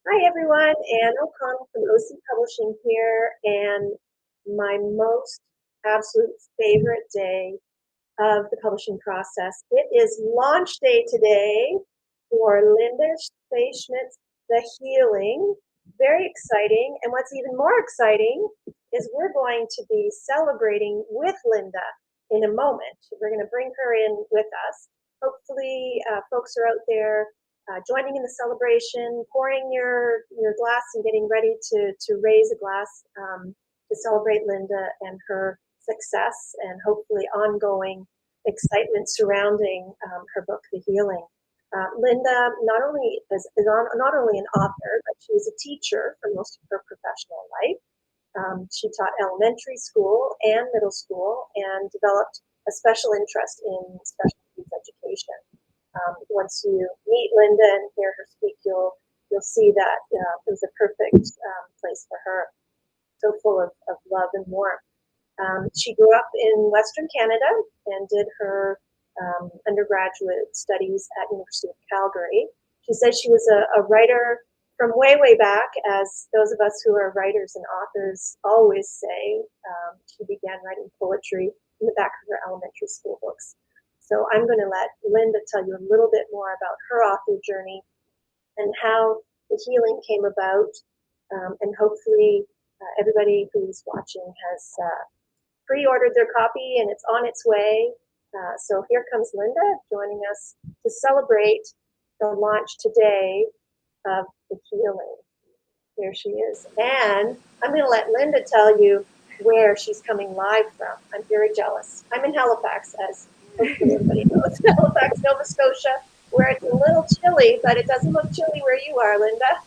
Hi everyone, Anne O'Connell from OC Publishing here, and my most absolute favorite day of the publishing process. It is launch day today for Lynda Faye Schmidt's The Healing. Very exciting, and what's even more exciting is we're going to be celebrating with Lynda in a moment. We're going to bring her in with us. Hopefully, folks are out there joining in the celebration, pouring your glass and getting ready to raise a glass to celebrate Lynda and her success and hopefully ongoing excitement surrounding her book, The Healing. Lynda not only an author, but she was a teacher for most of her professional life. She taught elementary school and middle school and developed a special interest in special needs education. Once you meet Lynda and hear her speak, you'll see that it was a perfect place for her. So full of love and warmth. She grew up in Western Canada and did her undergraduate studies at University of Calgary. She says she was a writer from way back, as those of us who are writers and authors always say. She began writing poetry in the back of her elementary school books. So I'm going to let Lynda tell you a little bit more about her author journey and how The Healing came about. And hopefully everybody who's watching has pre-ordered their copy and it's on its way. So here comes Lynda joining us to celebrate the launch today of The Healing. Here she is. And I'm going to let Lynda tell you where she's coming live from. I'm very jealous. I'm in Halifax, as hopefully everybody knows. Halifax, Nova Scotia, where it's a little chilly, but it doesn't look chilly where you are, Lynda.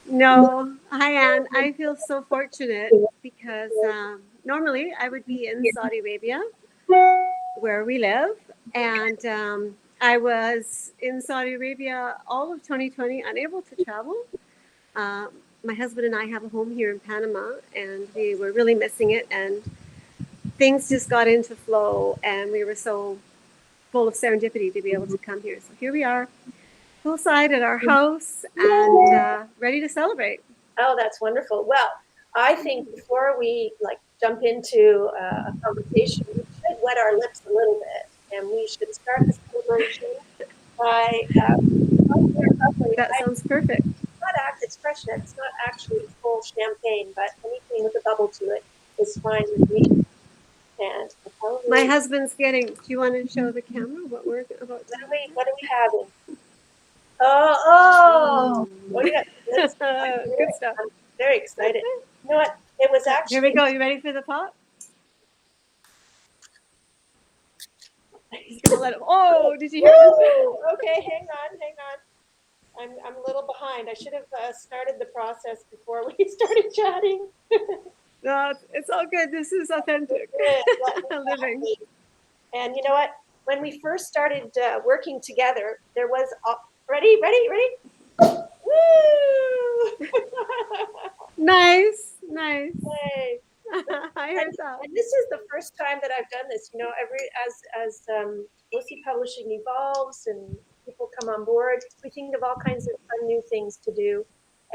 No, hi Anne. I feel so fortunate because normally I would be in Saudi Arabia where we live, and I was in Saudi Arabia all of 2020, unable to travel. Um, my husband and I have a home here in Panama, and we were really missing it, and things just got into flow, and we were so full of serendipity to be able to come here. So here we are, poolside at our house, and ready to celebrate. Oh, that's wonderful. Well, I think before we jump into a conversation, we should wet our lips a little bit, and we should start the celebration by That sounds perfect. it's fresh net. It's not actually full champagne, but anything with a bubble to it is fine with me. And My husband's getting. Do you want to show the camera what we're about to have? what are we having? Oh, well, yeah, Good stuff. I'm very excited. You know what? It was Here we actually. go. You ready for the pop? He's gonna let him. Oh, did you hear that? Okay, hang on. I'm a little behind. I should have started the process before we started chatting. No, it's all good. This is authentic living. And you know what? When we first started working together, there was ready. Woo! Nice. Yay. I heard that. And this is the first time that I've done this. You know, as OC Publishing evolves and people come on board, we think of all kinds of fun new things to do.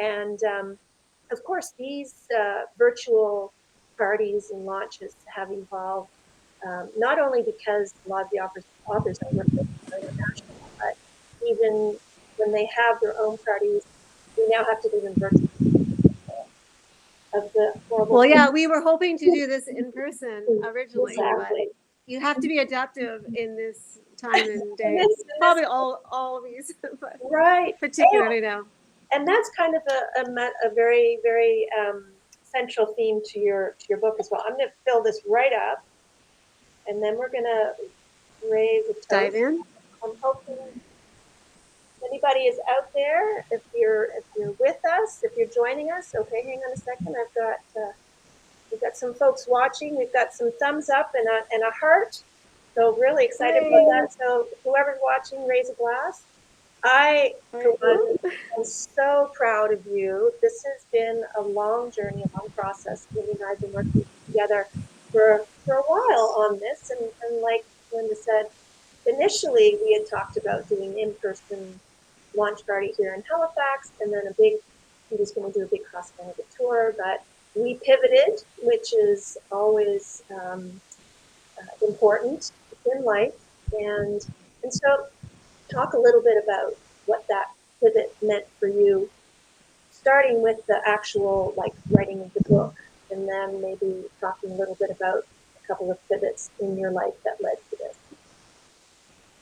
And of course, these virtual parties and launches have evolved not only because a lot of the authors I work with are international, but even when they have their own parties, we now have to do them virtually of the horrible. Well, yeah, we were hoping to do this in person originally, but Exactly. you have to be adaptive in this time and day. This, Probably all these, but right. particularly now. And that's kind of a very central theme to your book as well. I'm going to fill this right up, and then we're going to raise a toast. Dive in. I'm hoping anybody is out there. If you're with us, if you're joining us, okay. Hang on a second. We've got some folks watching. We've got some thumbs up and a heart. So really excited about that. So whoever's watching, raise a glass. I, for one, am so proud of you. This has been a long journey, a long process. Lynda and I have been working together for a while on this. And like Lynda said, initially we had talked about doing in-person launch party here in Halifax, and then he was going to do a big cross Canada tour, but we pivoted, which is always important in life, and so talk a little bit about what that pivot meant for you, starting with the actual like writing of the book, and then maybe talking a little bit about a couple of pivots in your life that led to this.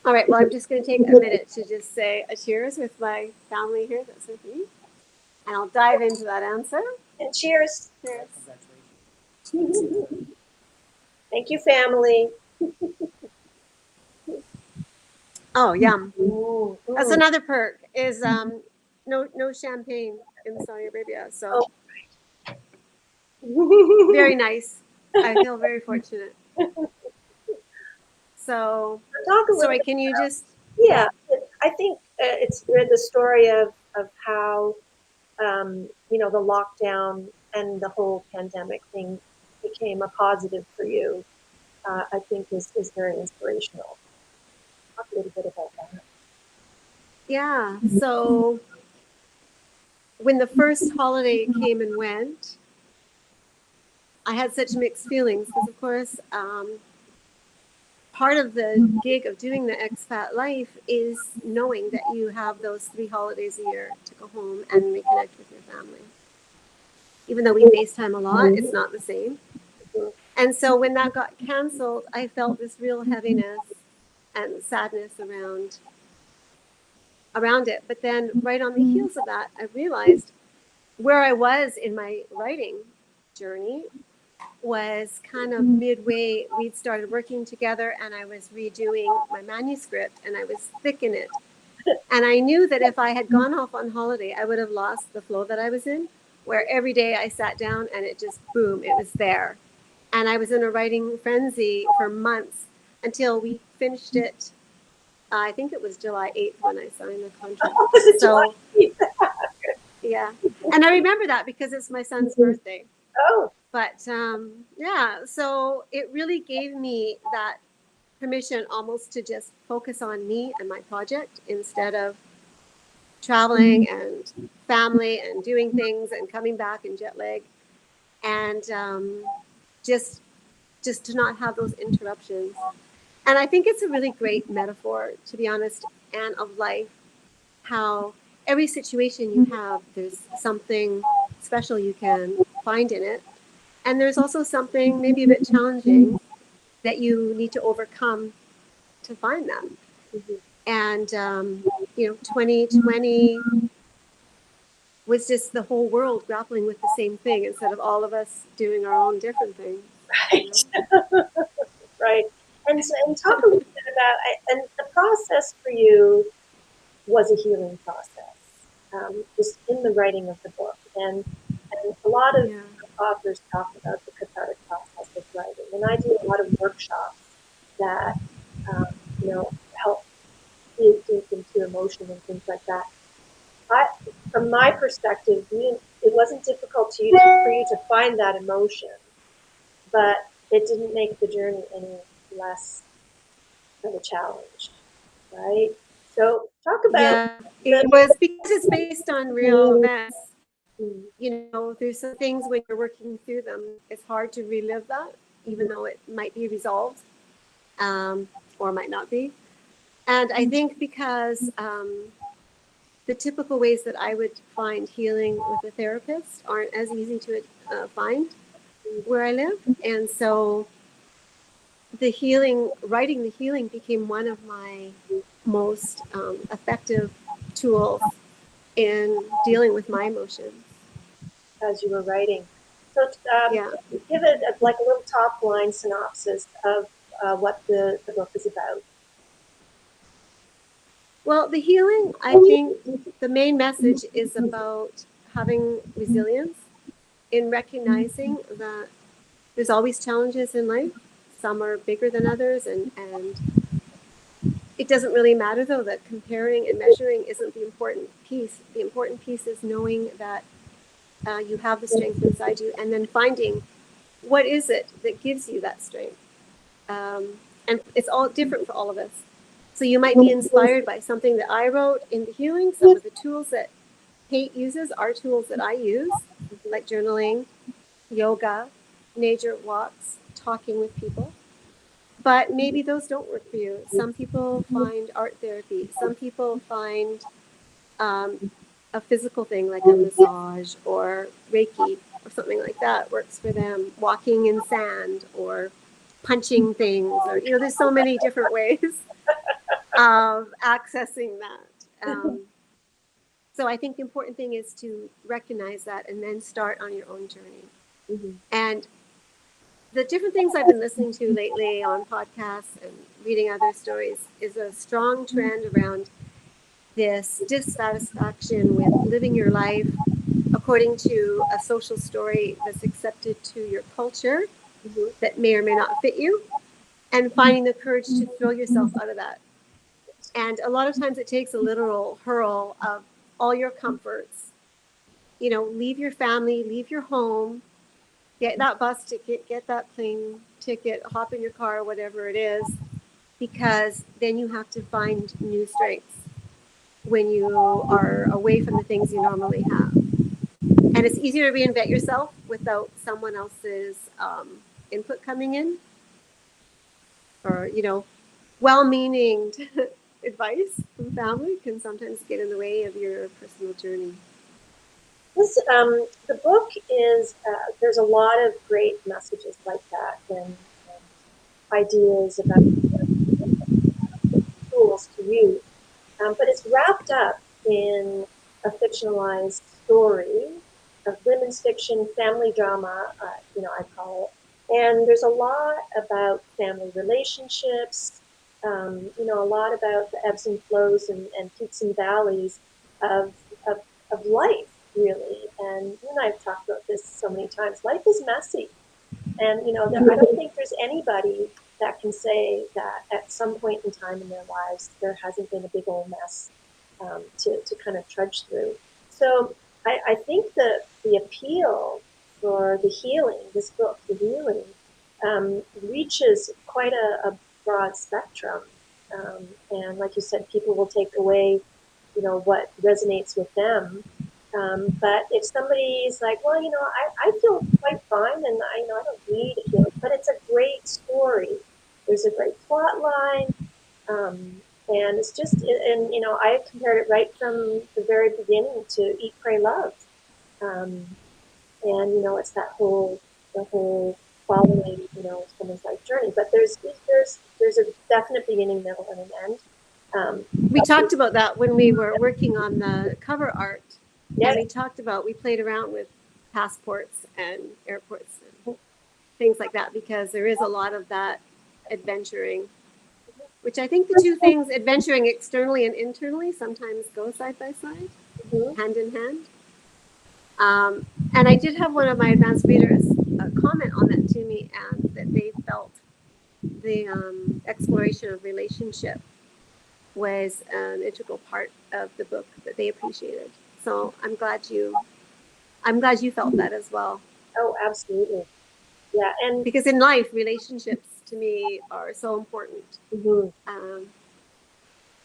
All right, well, I'm just going to take a minute to just say a cheers with my family here that's with me, and I'll dive into that answer. And cheers. Cheers. Thank you, family. Oh, yum. Ooh, ooh. That's another perk is no champagne in Saudi Arabia. So very nice. I feel very fortunate. So sorry, can you just? Yeah, I think it's the story of how the lockdown and the whole pandemic thing became a positive for you. I think is very inspirational. Talk a little bit about that. Yeah. So when the first holiday came and went, I had such mixed feelings because, of course, part of the gig of doing the expat life is knowing that you have those 3 holidays a year to go home and reconnect with your family. Even though we FaceTime a lot, it's not the same. And so when that got canceled, I felt this real heaviness and sadness around it. But then right on the heels of that, I realized where I was in my writing journey was kind of midway. We'd started working together and I was redoing my manuscript and I was thick in it. And I knew that if I had gone off on holiday, I would have lost the flow that I was in, where every day I sat down and it just, boom, it was there. And I was in a writing frenzy for months until we finished it. I think it was July 8th when I signed the contract. So, yeah. And I remember that because it's my son's birthday. Oh. But yeah, so it really gave me that permission almost to just focus on me and my project instead of traveling and family and doing things and coming back in jet lag, and just to not have those interruptions. And I think it's a really great metaphor, to be honest, Anne, of life, how every situation you have, there's something special you can find in it. And there's also something maybe a bit challenging that you need to overcome to find that. Mm-hmm. And, 2020 was just the whole world grappling with the same thing instead of all of us doing our own different things. Right. Right. And talk a little bit about, and the process for you was a healing process, just in the writing of the book. And a lot of authors talk about the cathartic process of writing. And I do a lot of workshops that, help dig deep into emotion and things like that. From my perspective, it wasn't difficult for you to find that emotion, but it didn't make the journey any less of a challenge, right? So talk about it was because it's based on real events. There's some things when you're working through them, it's hard to relive that, even though it might be resolved, or might not be. And I think because the typical ways that I would find healing with a therapist aren't as easy to find where I live. And so writing the healing became one of my most effective tools in dealing with my emotions. As you were writing. So give it a little top line synopsis of what the book is about. Well, the healing, I think the main message is about having resilience in recognizing that there's always challenges in life. Some are bigger than others, and it doesn't really matter, though, that comparing and measuring isn't the important piece. The important piece is knowing that you have the strength inside you, and then finding what is it that gives you that strength. And it's all different for all of us. So you might be inspired by something that I wrote in the healing. Some of the tools that Kate uses are tools that I use, like journaling, yoga, nature walks, talking with people. But maybe those don't work for you. Some people find art therapy. Some people find um, a physical thing like a massage or Reiki or something like that works for them. Walking in sand or punching things, or there's so many different ways of accessing that. So I think the important thing is to recognize that and then start on your own journey. Mm-hmm. And the different things I've been listening to lately on podcasts and reading other stories is a strong trend around this dissatisfaction with living your life according to a social story that's accepted to your culture Mm-hmm. that may or may not fit you, and finding the courage to throw yourself out of that. And a lot of times it takes a literal hurl of all your comforts. Leave your family, leave your home, get that bus ticket, get that plane ticket, hop in your car, whatever it is, because then you have to find new strengths when you are away from the things you normally have. And it's easier to reinvent yourself without someone else's input coming in, or, well-meaning advice from family can sometimes get in the way of your personal journey. The book is, there's a lot of great messages like that, and ideas about tools to use. But it's wrapped up in a fictionalized story of women's fiction, family drama, I call it. And there's a lot about family relationships, a lot about the ebbs and flows and peaks and valleys of, of, of life, really. And you and I have talked about this so many times. Life is messy. And, I don't think there's anybody that can say that at some point in time in their lives, there hasn't been a big old mess to kind of trudge through. So I think that the appeal for the healing, this book, The Healing, reaches quite a broad spectrum. And like you said, people will take away, what resonates with them. But if somebody's like, well, I feel quite fine, and I don't need a healing, but it's a great story. There's a great plot line, and it's just, and I compared it right from the very beginning to Eat, Pray, Love, and it's the whole following, someone's life journey. But there's a definite beginning, middle, and an end. We talked about that when we were working on the cover art. Yeah. And we played around with passports and airports and things like that, because there is a lot of that adventuring, which I think the two things, adventuring externally and internally, sometimes go side by side, hand in hand. And I did have one of my advanced readers comment on that to me, and that they felt the exploration of relationship was an integral part of the book that they appreciated. So I'm glad you felt that as well. Oh, absolutely. Yeah, and because in life, relationships to me are so important.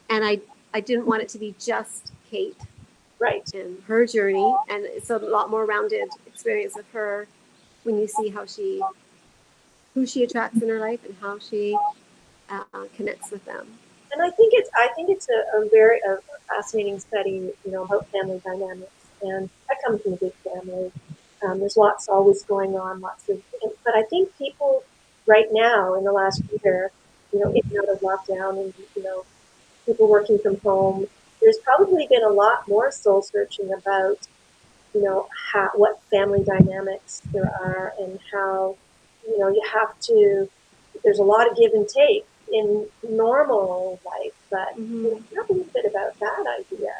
And I didn't want it to be just Kate, right, and her journey, and it's a lot more rounded experience of her when you see who she attracts in her life and how she connects with them. And I think it's a very fascinating study, about family dynamics. And I come from a big family. There's lots always going on, but I think people right now in the last year, in and out of lockdown, and people working from home, there's probably been a lot more soul searching about, what family dynamics there are, and how, you have to. There's a lot of give and take in normal life, but talk a little bit about that idea.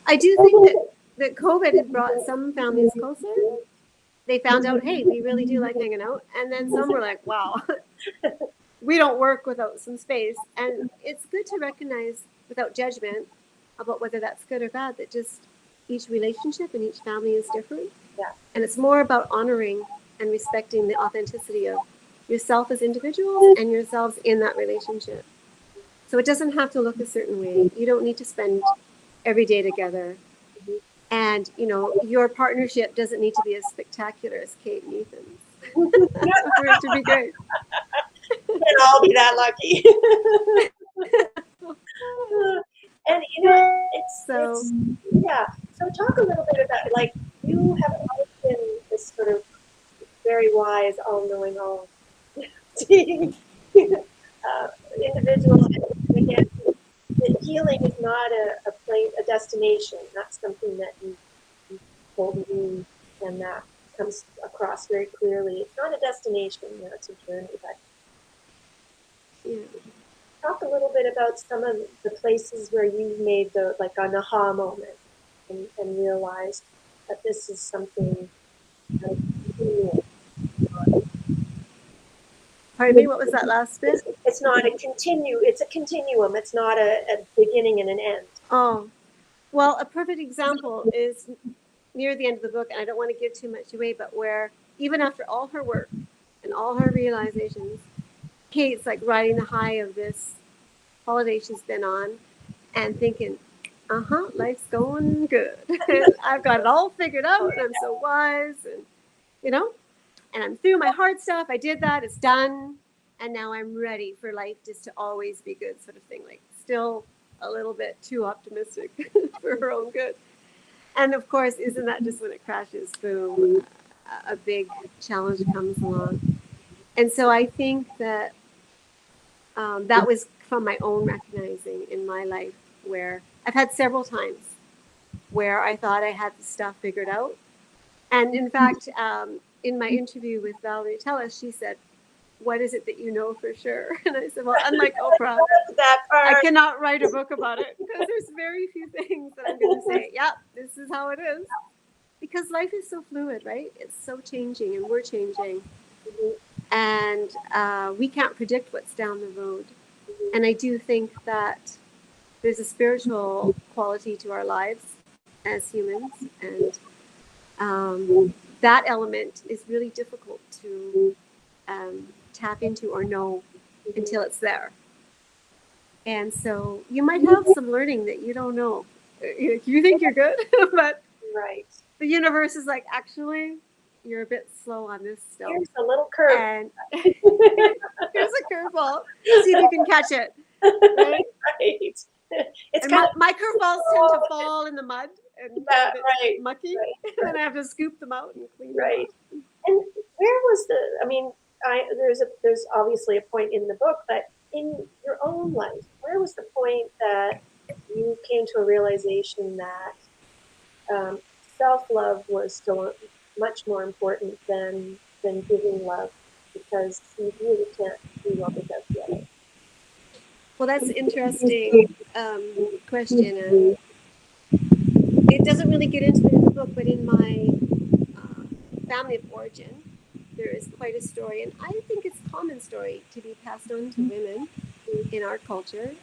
I do think that COVID had brought some families closer. They found out, hey, we really do like hanging out. And then some were like, wow, we don't work without some space. And it's good to recognize without judgment about whether that's good or bad, that just each relationship and each family is different. Yeah. And it's more about honoring and respecting the authenticity of yourself as individuals and yourselves in that relationship. So it doesn't have to look a certain way. You don't need to spend every day together. And, you know, your partnership doesn't need to be as spectacular as Kate and Ethan's for it to be good. Can't all be that lucky. And you know, it's yeah. So talk a little bit about, like, you have always been this sort of very wise, all-knowing, all-seeing individual. And again, that healing is not a destination. Not something that you hold me, and that comes across very clearly. It's not a destination. You know, it's a journey. But Yeah. talk a little bit about some of the places where you made like an aha moment and realized that this is something continuous. Pardon me, what was that last bit? It's not a it's a continuum. It's not a beginning and an end. Oh, well, a perfect example is near the end of the book, and I don't want to give too much away, but where even after all her work and all her realizations, Kate's like riding the high of this holiday she's been on and thinking, life's going good. I've got it all figured out, and I'm so wise, and you know, and I'm through my hard stuff. I did that, it's done, and now I'm ready for life just to always be good, sort of thing. Like, still a little bit too optimistic for her own good. And of course, isn't that just when it crashes, boom, a big challenge comes along. And so I think that that was from my own recognizing in my life, where I've had several times where I thought I had the stuff figured out. And in fact, in my interview with Valerie Tellis, she said, "What is it that you know for sure?" And I said, "Well, unlike Oprah, That part. I cannot write a book about it because there's very few things that I'm going to say, yeah, this is how it is." Because life is so fluid, right? It's so changing, and we're changing. And we can't predict what's down the road. And I do think that there's a spiritual quality to our lives as humans. And that element is really difficult to tap into or know until it's there. And so you might have some learning that you don't know. You think you're good, but Right. the universe is like, actually, you're a bit slow on this still. Here's a little curve. And here's a curveball. See if you can catch it. Right? Right. It's And kind my curveballs tend to fall in the mud and get a bit right. mucky. Right. And then I have to scoop them out and clean them Right. up. And where was I mean, there's obviously a point in the book, but in your own life, where was the point that you came to a realization that self-love was still much more important than giving love, because you really can't do one without the other? Well, that's an interesting question. And it doesn't really get into it in the book, but in my family of origin, there is quite a story, and I think it's a common story to be passed on to women in our culture,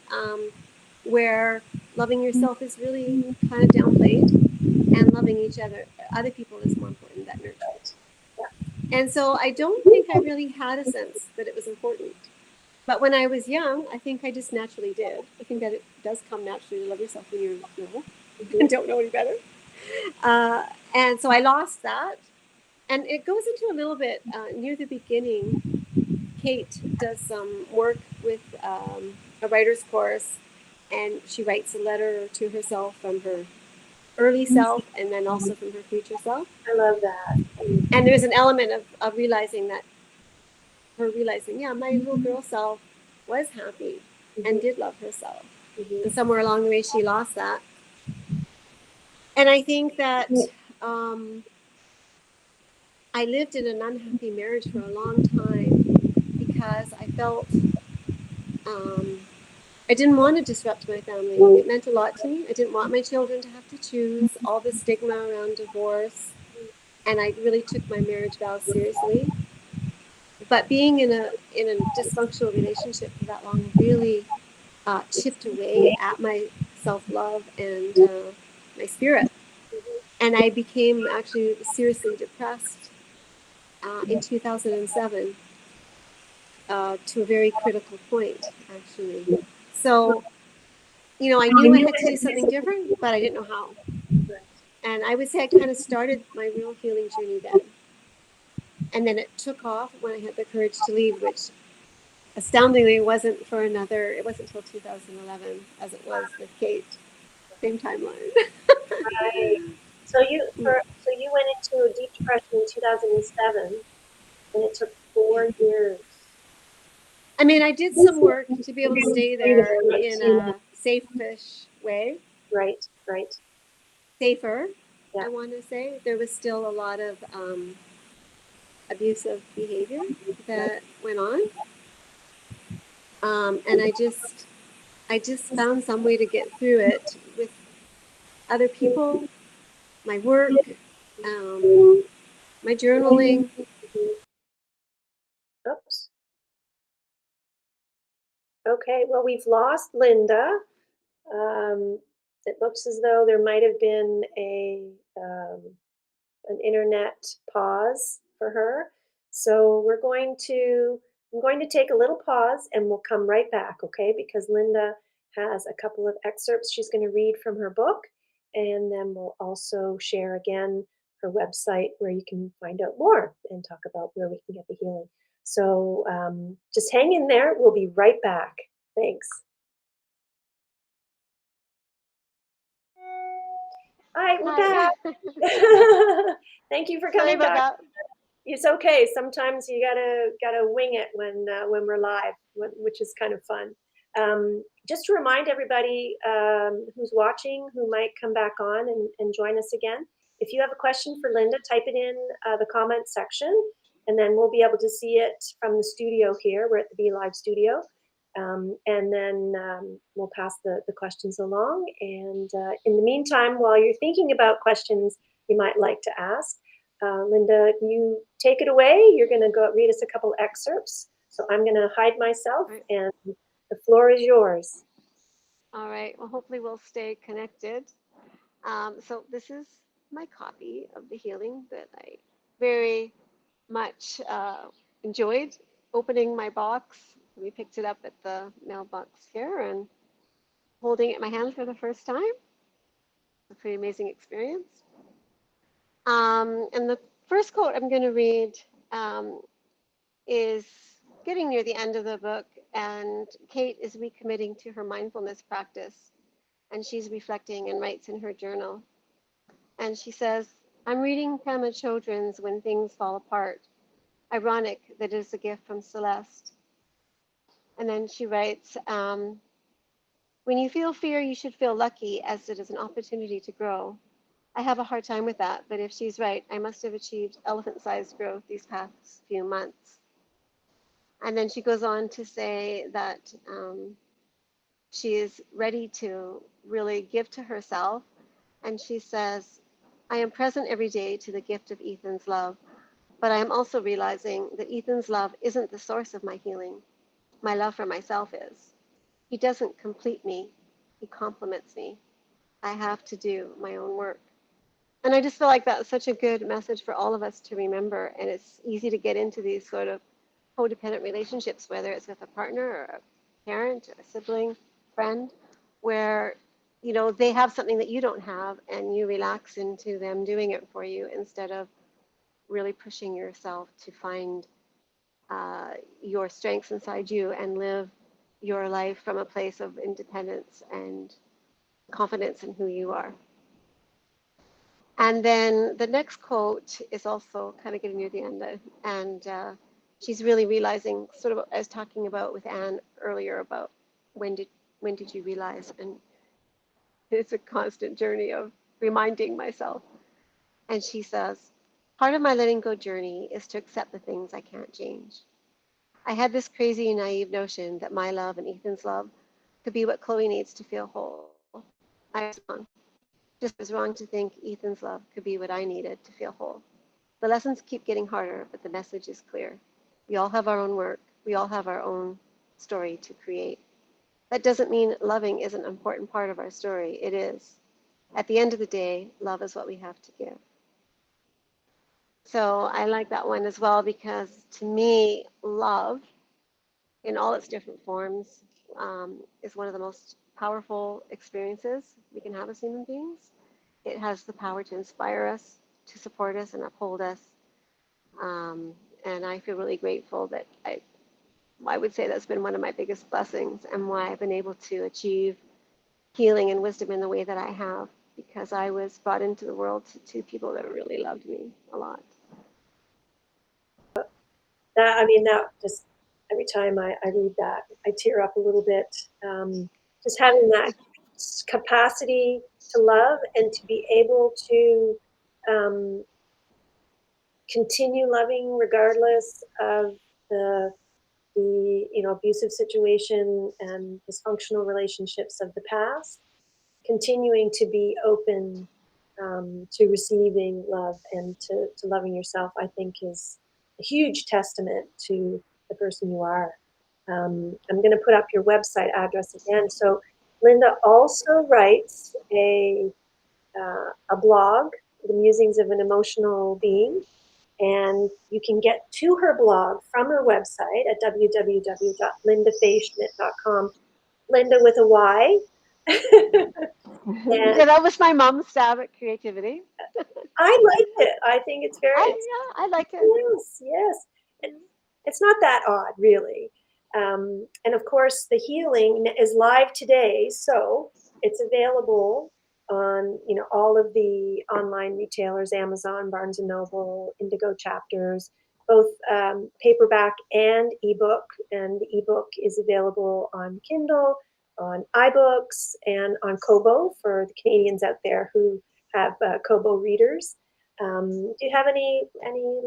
where loving yourself is really kind of downplayed, and loving other people is more important than nurture. And so I don't think I really had a sense that it was important. But when I was young, I think I just naturally did. I think that it does come naturally to love yourself when you're little and don't know any better. And so I lost that. And it goes into a little bit near the beginning. Kate does some work with a writer's course, and she writes a letter to herself from her early self and then also from her future self. I love that. And there's an element of realizing, yeah, my little girl self was happy and did love herself. And somewhere along the way, she lost that. And I think that I lived in an unhappy marriage for a long time because I felt I didn't want to disrupt my family. It meant a lot to me. I didn't want my children to have to choose, all the stigma around divorce. And I really took my marriage vows seriously. But being in a dysfunctional relationship for that long really chipped away at my self-love and my spirit. And I became actually seriously depressed in 2007. to a very critical point, actually. So, you know, I knew I had to do something different, but I didn't know how. And I would say I kind of started my real healing journey then. And then it took off when I had the courage to leave, which astoundingly wasn't for another, it wasn't until 2011 as it was with Kate. Same timeline. Right. So you went into a deep depression in 2007, and it took 4 years. I mean, I did some work to be able to stay there in a safe-ish way. Right, right. Safer, Yeah. I want to say. There was still a lot of abusive behavior that went on. And I just found some way to get through it with other people, my work, my journaling. Oops. Okay, well, we've lost Lynda. It looks as though there might have been an internet pause for her. So I'm going to take a little pause and we'll come right back, okay? Because Lynda has a couple of excerpts she's going to read from her book, and then we'll also share again her website where you can find out more and talk about where we can get the healing. So just hang in there. We'll be right back. Thanks. All right, we're Hi. back. Thank you for Sorry coming about back. that. It's okay. Sometimes you gotta wing it when we're live, which is kind of fun. Just to remind everybody who's watching, who might come back on and join us again, if you have a question for Lynda, type it in the comment section, and then we'll be able to see it from the studio here. We're at the Be Live studio. And then we'll pass the questions along. And in the meantime, while you're thinking about questions you might like to ask, Lynda, you take it away. You're going to go read us a couple excerpts. So I'm going to hide myself, and the floor is yours. All right. Well, hopefully we'll stay connected. So this is my copy of the healing that I very much enjoyed opening my box. We picked it up at the mailbox here and holding it in my hand for the first time. A pretty amazing experience. And the first quote I'm going to read is getting near the end of the book, and Kate is recommitting to her mindfulness practice, and she's reflecting and writes in her journal. And she says, I'm reading Pema Chodron's When Things Fall Apart. Ironic that it is a gift from Celeste. And then she writes, when you feel fear, you should feel lucky, as it is an opportunity to grow. I have a hard time with that, but if she's right, I must have achieved elephant-sized growth these past few months. And then she goes on to say that she is ready to really give to herself. And she says, I am present every day to the gift of Ethan's love, but I am also realizing that Ethan's love isn't the source of my healing. My love for myself is. He doesn't complete me, he complements me. I have to do my own work. And I just feel like that's such a good message for all of us to remember. And it's easy to get into these sort of codependent relationships, whether it's with a partner or a parent, or a sibling, friend, where you know they have something that you don't have, and you relax into them doing it for you instead of really pushing yourself to find your strengths inside you and live your life from a place of independence and confidence in who you are. And then the next quote is also kind of getting near the end, and she's really realizing sort of what I was talking about with Anne earlier about when did when did you realize, and it's a constant journey of reminding myself. And she says, part of my letting go journey is to accept the things I can't change. I had this crazy naive notion that my love and Ethan's love could be what Chloe needs to feel whole. I was wrong. Just as wrong to think Ethan's love could be what I needed to feel whole. The lessons keep getting harder, but the message is clear. We all have our own work. We all have our own story to create. That doesn't mean loving isn't an important part of our story. It is. At the end of the day, love is what we have to give. So I like that one as well, because to me, love in all its different forms, is one of the most powerful experiences we can have as human beings. It has the power to inspire us, to support us, and uphold us. Um, and I feel really grateful that I would say that's been one of my biggest blessings and why I've been able to achieve healing and wisdom in the way that I have, because I was brought into the world to two people that really loved me a lot. That just every time I read that, I tear up a little bit. Just having that capacity to love and to be able to um, continue loving regardless of the abusive situation and dysfunctional relationships of the past, continuing to be open to receiving love and to loving yourself, I think is a huge testament to the person you are. I'm going to put up your website address again. So Lynda also writes a blog, The Musings of an Emotional Being, and you can get to her blog from her website at www.lindafayschmidt.com. Lynda with a Y. And Yeah, that was my mom's stab at creativity. I like it. I think it's very, I like it. yes, yes. It's not that odd, really. And of course, the healing is live today, so it's available on all of the online retailers: Amazon, Barnes and Noble, Indigo Chapters, both paperback and ebook. And the ebook is available on Kindle, on iBooks, and on Kobo for the Canadians out there who have Kobo readers. Do you have any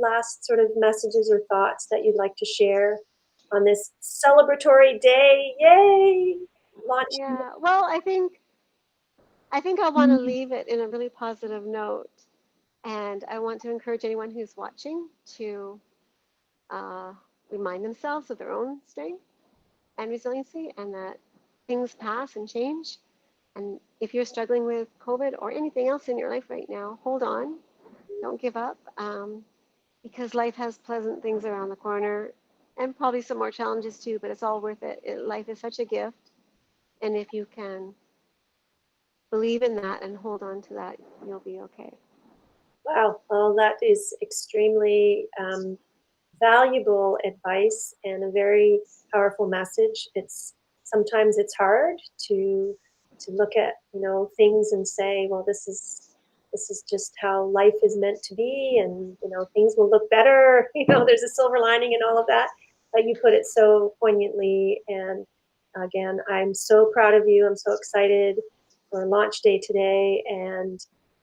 last sort of messages or thoughts that you'd like to share on this celebratory day? Yay! Launch. Yeah. Well, I think I want to leave it in a really positive note, and I want to encourage anyone who's watching to uh, remind themselves of their own strength and resiliency, and that things pass and change. And if you're struggling with COVID or anything else in your life right now, hold on, don't give up, because life has pleasant things around the corner and probably some more challenges too, but it's all worth it. Life is such a gift. And if you can believe in that and hold on to that, you'll be okay. Wow, well, that is extremely valuable advice and a very powerful message. It's sometimes it's hard to look at things and say, well, this is just how life is meant to be, and things will look better. There's a silver lining in all of that. But you put it so poignantly, and again, I'm so proud of you. I'm so excited for launch day today, and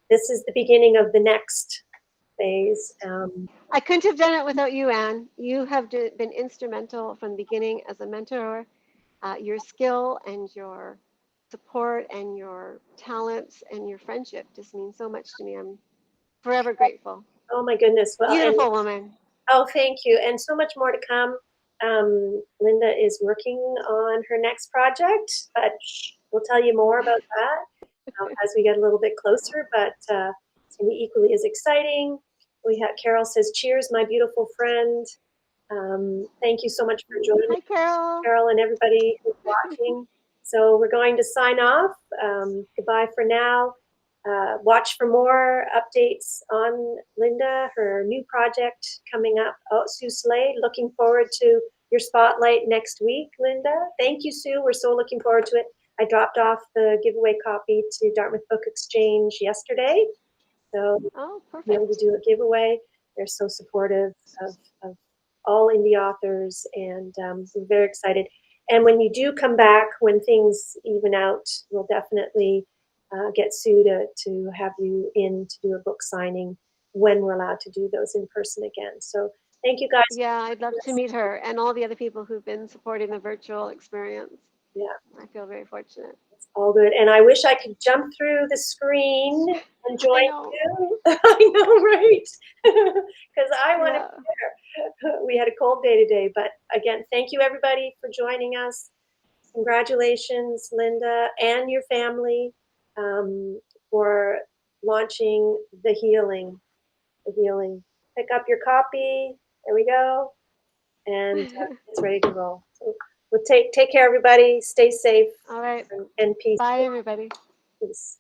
this is the beginning of the next phase. I couldn't have done it without you, Anne. You have been instrumental from the beginning as a mentor. Your skill and your support and your talents and your friendship just mean so much to me. I'm forever grateful. Oh my goodness. Well, and Beautiful woman. oh, thank you. And so much more to come. Lynda is working on her next project, but we'll tell you more about that as we get a little bit closer. But it's going to be equally as exciting. We have Carol says, "Cheers, my beautiful friend." Thank you so much for joining, Hi, Carol. Carol, and everybody who's watching. So we're going to sign off. Goodbye for now. Watch for more updates on Lynda, her new project coming up. Oh, Sue Slade, looking forward to your spotlight next week, Lynda. Thank you, Sue. We're so looking forward to it. I dropped off the giveaway copy to Dartmouth Book Exchange yesterday, so Oh, be able to perfect. do a giveaway. They're so supportive of all indie authors, and we're very excited. And when you do come back, when things even out, we'll definitely get Sue to have you in to do a book signing when we're allowed to do those in person again. So thank you guys. Yeah, I'd love to meet her and all the other people who've been supporting the virtual experience. Yeah, I feel very fortunate. it's all good. And I wish I could jump through the screen and join I know. you. I know, right? Because I want to Yeah. be there. We had a cold day today, but again, thank you everybody for joining us. Congratulations, Lynda, and your family for launching the healing. The healing. Pick up your copy. There we go. and it's ready to roll. So we'll take care, everybody. Stay safe All right. and peace. Bye, everybody. Peace.